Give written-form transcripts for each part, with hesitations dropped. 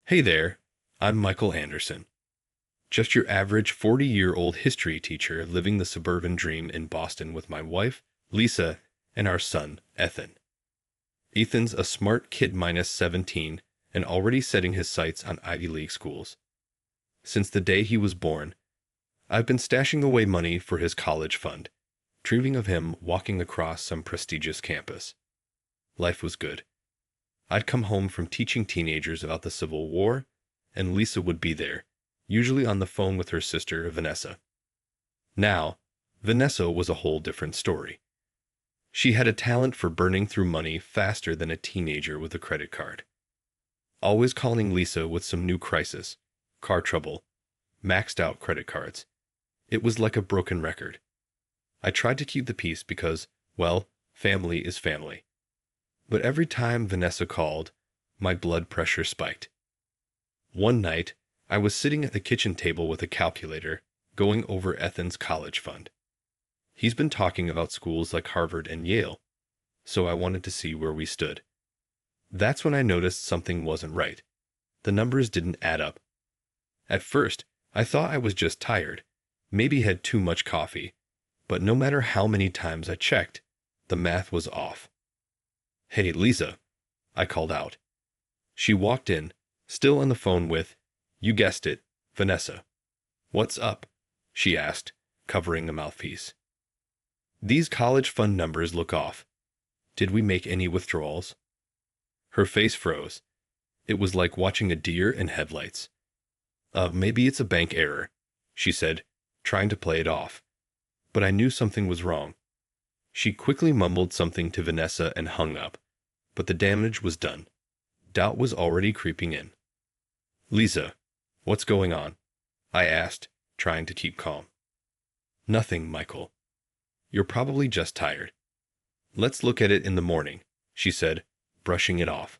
Hey there, I'm Michael Anderson, just your average 40-year-old history teacher living the suburban dream in Boston with my wife, Lisa, and our son, Ethan. Ethan's a smart kid minus 17 and already setting his sights on Ivy League schools. Since the day he was born, I've been stashing away money for his college fund, dreaming of him walking across some prestigious campus. Life was good. I'd come home from teaching teenagers about the Civil War, and Lisa would be there, usually on the phone with her sister, Vanessa. Now, Vanessa was a whole different story. She had a talent for burning through money faster than a teenager with a credit card. Always calling Lisa with some new crisis, car trouble, maxed out credit cards. It was like a broken record. I tried to keep the peace because, well, family is family. But every time Vanessa called, my blood pressure spiked. One night, I was sitting at the kitchen table with a calculator, going over Ethan's college fund. He's been talking about schools like Harvard and Yale, so I wanted to see where we stood. That's when I noticed something wasn't right. The numbers didn't add up. At first, I thought I was just tired, maybe had too much coffee, but no matter how many times I checked, the math was off. "Hey, Lisa," I called out. She walked in, still on the phone with, you guessed it, Vanessa. "What's up?" she asked, covering the mouthpiece. "These college fund numbers look off. Did we make any withdrawals?" Her face froze. It was like watching a deer in headlights. Maybe it's a bank error," she said, trying to play it off. But I knew something was wrong. She quickly mumbled something to Vanessa and hung up, but the damage was done. Doubt was already creeping in. "Lisa, what's going on?" I asked, trying to keep calm. "Nothing, Michael. You're probably just tired. Let's look at it in the morning," she said, brushing it off.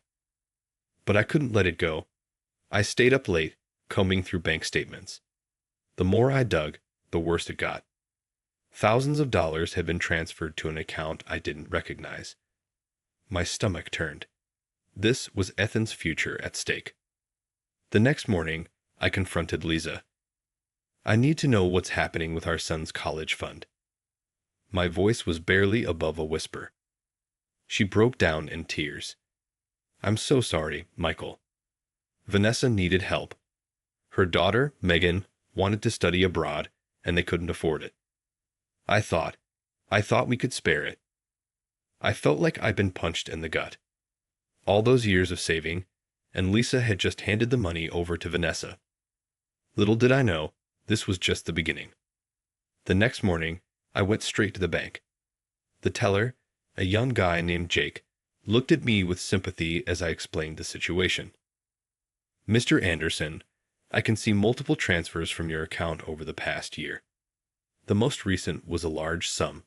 But I couldn't let it go. I stayed up late, combing through bank statements. The more I dug, the worse it got. Thousands of dollars had been transferred to an account I didn't recognize. My stomach turned. This was Ethan's future at stake. The next morning, I confronted Lisa. "I need to know what's happening with our son's college fund." My voice was barely above a whisper. She broke down in tears. "I'm so sorry, Michael. Vanessa needed help. Her daughter, Megan, wanted to study abroad, and they couldn't afford it. I thought we could spare it." I felt like I'd been punched in the gut. All those years of saving, and Lisa had just handed the money over to Vanessa. Little did I know, this was just the beginning. The next morning, I went straight to the bank. The teller, a young guy named Jake, looked at me with sympathy as I explained the situation. "Mr. Anderson, I can see multiple transfers from your account over the past year. The most recent was a large sum,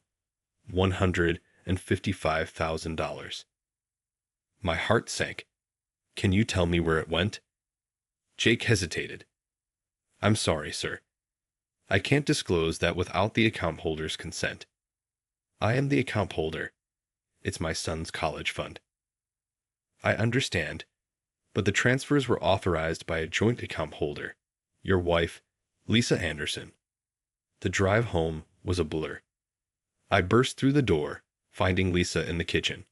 $155,000. My heart sank. "Can you tell me where it went?" Jake hesitated. "I'm sorry, sir. I can't disclose that without the account holder's consent. I am the account holder. It's my son's college fund." "I understand, but the transfers were authorized by a joint account holder, your wife, Lisa Anderson." The drive home was a blur. I burst through the door, finding Lisa in the kitchen.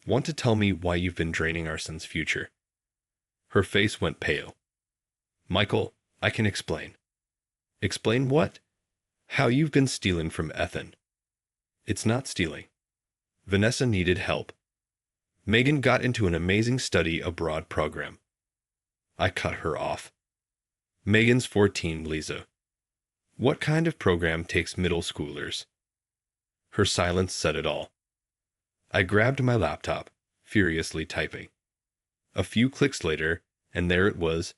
"Want to tell me why you've been draining our son's future?" Her face went pale. "Michael, I can explain." "Explain what?" "How you've been stealing from Ethan." "It's not stealing. Vanessa needed help. Megan got into an amazing study abroad program." I cut her off. "Megan's 14, Lisa. What kind of program takes middle schoolers?" Her silence said it all. I grabbed my laptop, furiously typing. A few clicks later, and there it was,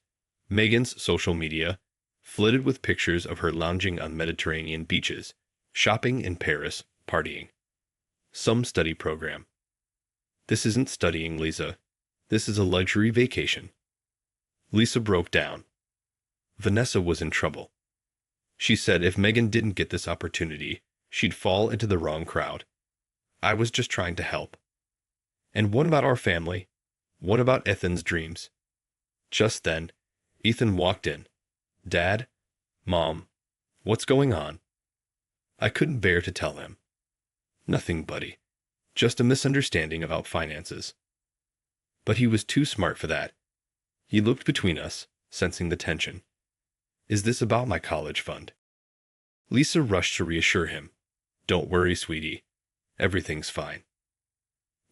Megan's social media, flooded with pictures of her lounging on Mediterranean beaches, shopping in Paris, partying. Some study program. "This isn't studying, Lisa. This is a luxury vacation." Lisa broke down. Vanessa was in trouble. She said if Megan didn't get this opportunity, she'd fall into the wrong crowd. I was just trying to help. "And what about our family? What about Ethan's dreams?" Just then, Ethan walked in. Dad? Mom? What's going on? I couldn't bear to tell him. Nothing, buddy. Just a misunderstanding about finances. But he was too smart for that. He looked between us, sensing the tension. Is this about my college fund? Lisa rushed to reassure him. Don't worry, sweetie. Everything's fine.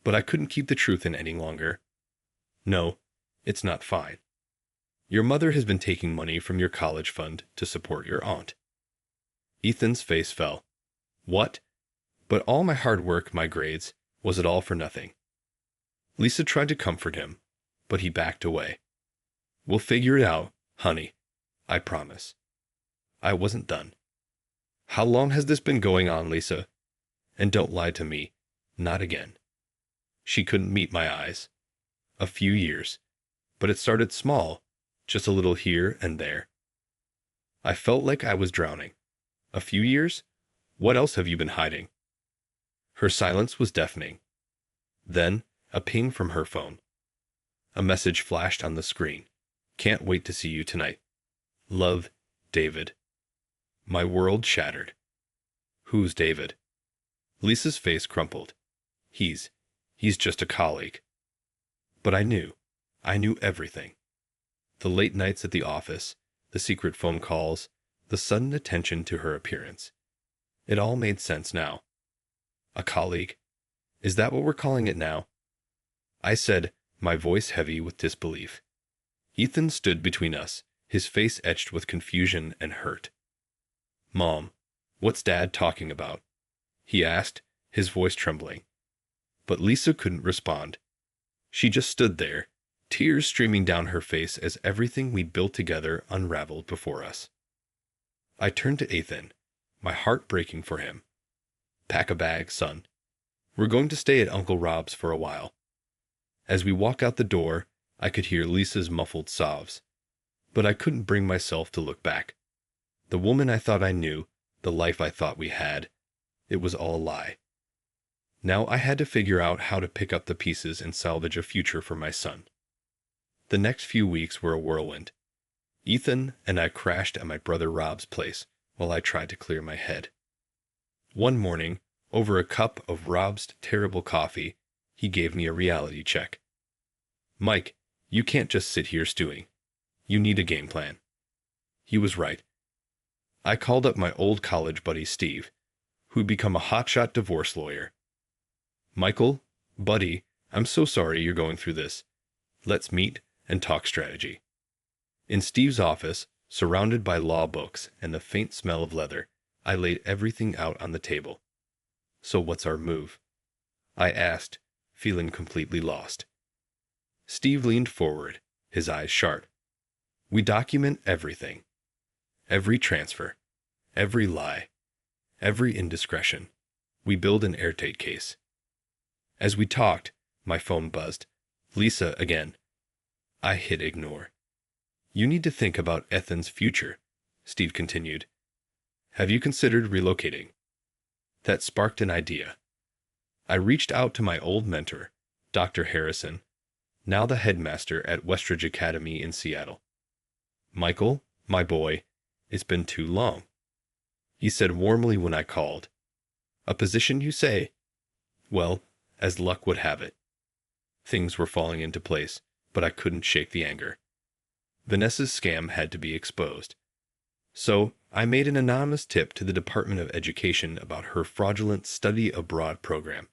But I couldn't keep the truth in any longer. No, it's not fine. Your mother has been taking money from your college fund to support your aunt. Ethan's face fell. What? But all my hard work, my grades, was it all for nothing? Lisa tried to comfort him, but he backed away. We'll figure it out, honey. I promise. I wasn't done. How long has this been going on, Lisa? And don't lie to me. Not again. She couldn't meet my eyes. A few years. But it started small, just a little here and there. I felt like I was drowning. A few years? What else have you been hiding? Her silence was deafening. Then, a ping from her phone. A message flashed on the screen. Can't wait to see you tonight. Love, David. My world shattered. Who's David? Lisa's face crumpled. He's just a colleague. But I knew everything. The late nights at the office, the secret phone calls, the sudden attention to her appearance. It all made sense now. A colleague? Is that what we're calling it now? I said, my voice heavy with disbelief. Ethan stood between us, his face etched with confusion and hurt. Mom, what's Dad talking about? He asked, his voice trembling. But Lisa couldn't respond. She just stood there, tears streaming down her face as everything we built together unraveled before us. I turned to Ethan, my heart breaking for him. Pack a bag, son. We're going to stay at Uncle Rob's for a while. As we walk out the door, I could hear Lisa's muffled sobs. But I couldn't bring myself to look back. The woman I thought I knew, the life I thought we had, it was all a lie. Now I had to figure out how to pick up the pieces and salvage a future for my son. The next few weeks were a whirlwind. Ethan and I crashed at my brother Rob's place while I tried to clear my head. One morning, over a cup of Rob's terrible coffee, he gave me a reality check. Mike, you can't just sit here stewing. You need a game plan. He was right. I called up my old college buddy Steve, who'd become a hotshot divorce lawyer. Michael, buddy, I'm so sorry you're going through this. Let's meet and talk strategy. In Steve's office, surrounded by law books and the faint smell of leather, I laid everything out on the table. So what's our move? I asked, feeling completely lost. Steve leaned forward, his eyes sharp. We document everything. Every transfer, every lie, every indiscretion. We build an airtight case. As we talked, my phone buzzed. Lisa again. I hit ignore. You need to think about Ethan's future, Steve continued. Have you considered relocating? That sparked an idea. I reached out to my old mentor, Dr. Harrison, now the headmaster at Westridge Academy in Seattle. Michael, my boy, it's been too long. He said warmly when I called. A position, you say? Well, as luck would have it. Things were falling into place, but I couldn't shake the anger. Vanessa's scam had to be exposed. So I made an anonymous tip to the Department of Education about her fraudulent study abroad program.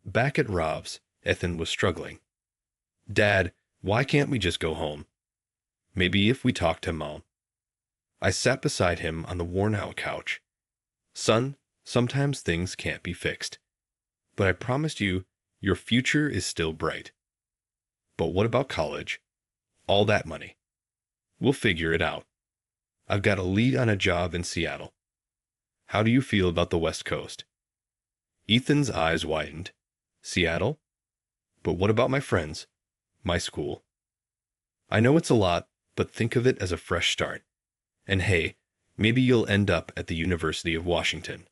Back at Rob's, Ethan was struggling. Dad, why can't we just go home? Maybe if we talk to Mom. I sat beside him on the worn-out couch. Son, sometimes things can't be fixed. But I promised you, your future is still bright. But what about college? All that money. We'll figure it out. I've got a lead on a job in Seattle. How do you feel about the West Coast? Ethan's eyes widened. Seattle? But what about my friends? My school? I know it's a lot, but think of it as a fresh start. And hey, maybe you'll end up at the University of Washington.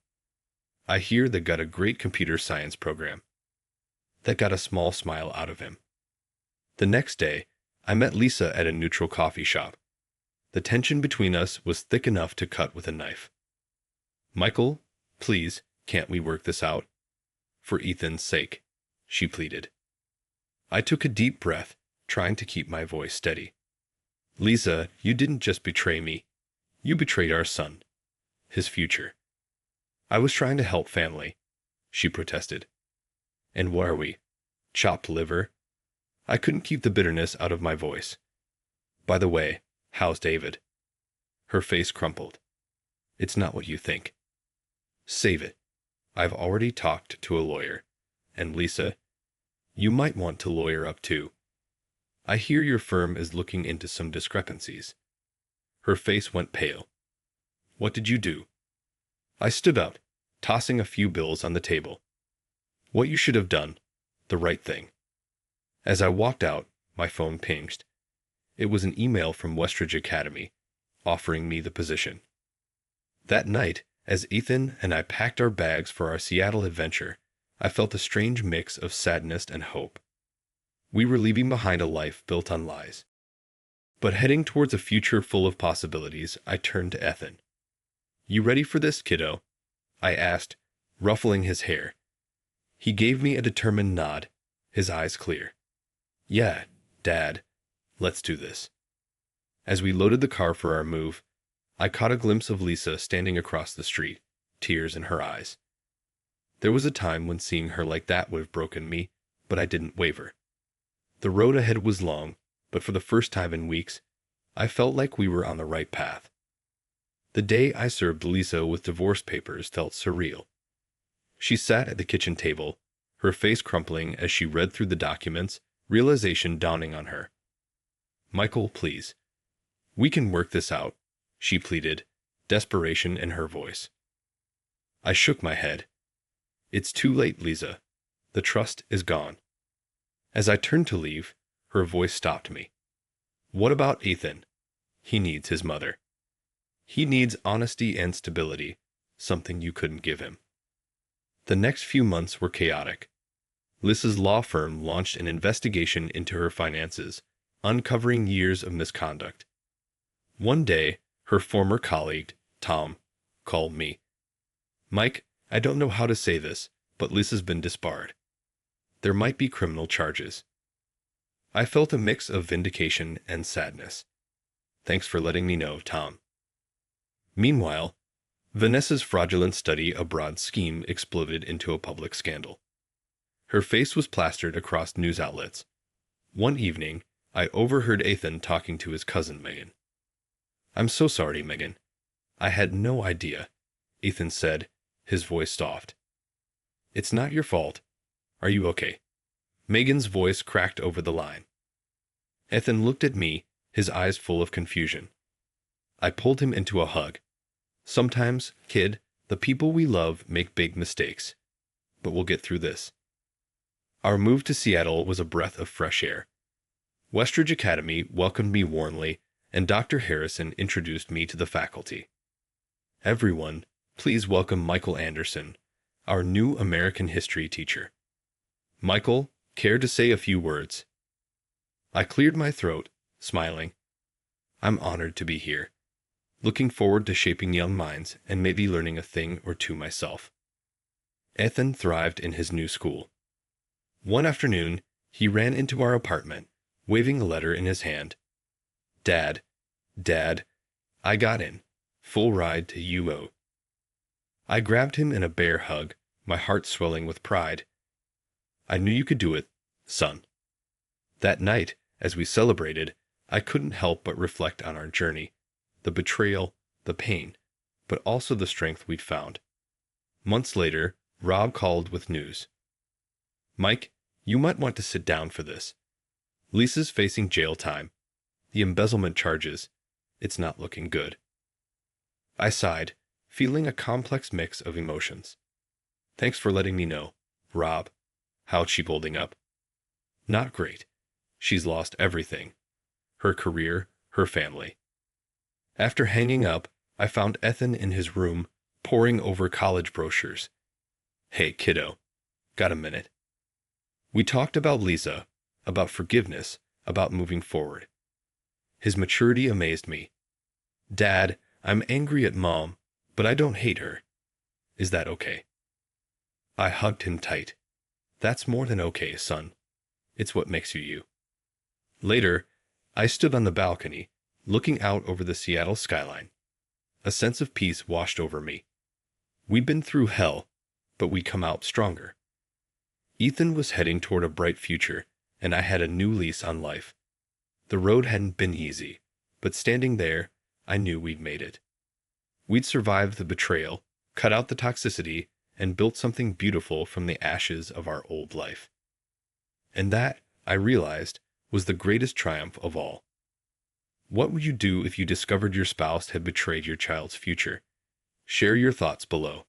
I hear they got a great computer science program. That got a small smile out of him. The next day, I met Lisa at a neutral coffee shop. The tension between us was thick enough to cut with a knife. Michael, please, can't we work this out? For Ethan's sake, she pleaded. I took a deep breath, trying to keep my voice steady. Lisa, you didn't just betray me. You betrayed our son. His future. I was trying to help family, she protested. And what are we? Chopped liver? I couldn't keep the bitterness out of my voice. By the way, how's David? Her face crumpled. It's not what you think. Save it. I've already talked to a lawyer. And Lisa, you might want to lawyer up too. I hear your firm is looking into some discrepancies. Her face went pale. What did you do? I stood up, tossing a few bills on the table. What you should have done. The right thing. As I walked out, my phone pinged. It was an email from Westridge Academy, offering me the position. That night, as Ethan and I packed our bags for our Seattle adventure, I felt a strange mix of sadness and hope. We were leaving behind a life built on lies. But heading towards a future full of possibilities, I turned to Ethan. You ready for this, kiddo? I asked, ruffling his hair. He gave me a determined nod, his eyes clear. Yeah, Dad, let's do this. As we loaded the car for our move, I caught a glimpse of Lisa standing across the street, tears in her eyes. There was a time when seeing her like that would have broken me, but I didn't waver. The road ahead was long, but for the first time in weeks, I felt like we were on the right path. The day I served Lisa with divorce papers felt surreal. She sat at the kitchen table, her face crumpling as she read through the documents, realization dawning on her. Michael, please. We can work this out, she pleaded, desperation in her voice. I shook my head. It's too late, Lisa. The trust is gone. As I turned to leave, her voice stopped me. What about Ethan? He needs his mother. He needs honesty and stability, something you couldn't give him. The next few months were chaotic. Lisa's law firm launched an investigation into her finances, uncovering years of misconduct. One day, her former colleague, Tom, called me. Mike, I don't know how to say this, but Lisa's been disbarred. There might be criminal charges. I felt a mix of vindication and sadness. Thanks for letting me know, Tom. Meanwhile, Vanessa's fraudulent study abroad scheme exploded into a public scandal. Her face was plastered across news outlets. One evening, I overheard Ethan talking to his cousin Megan. I'm so sorry, Megan. I had no idea, Ethan said, his voice soft. It's not your fault. Are you okay? Megan's voice cracked over the line. Ethan looked at me, his eyes full of confusion. I pulled him into a hug. Sometimes, kid, the people we love make big mistakes. But we'll get through this. Our move to Seattle was a breath of fresh air. Westridge Academy welcomed me warmly, and Dr. Harrison introduced me to the faculty. Everyone, please welcome Michael Anderson, our new American history teacher. Michael, care to say a few words? I cleared my throat, smiling. I'm honored to be here. Looking forward to shaping young minds and maybe learning a thing or two myself. Ethan thrived in his new school. One afternoon, he ran into our apartment, waving a letter in his hand. Dad, I got in. Full ride to UO. I grabbed him in a bear hug, my heart swelling with pride. I knew you could do it, son. That night, as we celebrated, I couldn't help but reflect on our journey, the betrayal, the pain, but also the strength we'd found. Months later, Rob called with news. Mike, you might want to sit down for this. Lisa's facing jail time. The embezzlement charges. It's not looking good. I sighed, feeling a complex mix of emotions. Thanks for letting me know, Rob. How's she holding up? Not great. She's lost everything. Her career, her family. After hanging up, I found Ethan in his room, poring over college brochures. Hey, kiddo. Got a minute? We talked about Lisa, about forgiveness, about moving forward. His maturity amazed me. Dad, I'm angry at Mom, but I don't hate her. Is that okay? I hugged him tight. That's more than okay, son. It's what makes you you. Later, I stood on the balcony, looking out over the Seattle skyline. A sense of peace washed over me. We'd been through hell, but we'd come out stronger. Ethan was heading toward a bright future, and I had a new lease on life. The road hadn't been easy, but standing there, I knew we'd made it. We'd survived the betrayal, cut out the toxicity, and built something beautiful from the ashes of our old life. And that, I realized, was the greatest triumph of all. What would you do if you discovered your spouse had betrayed your child's future? Share your thoughts below.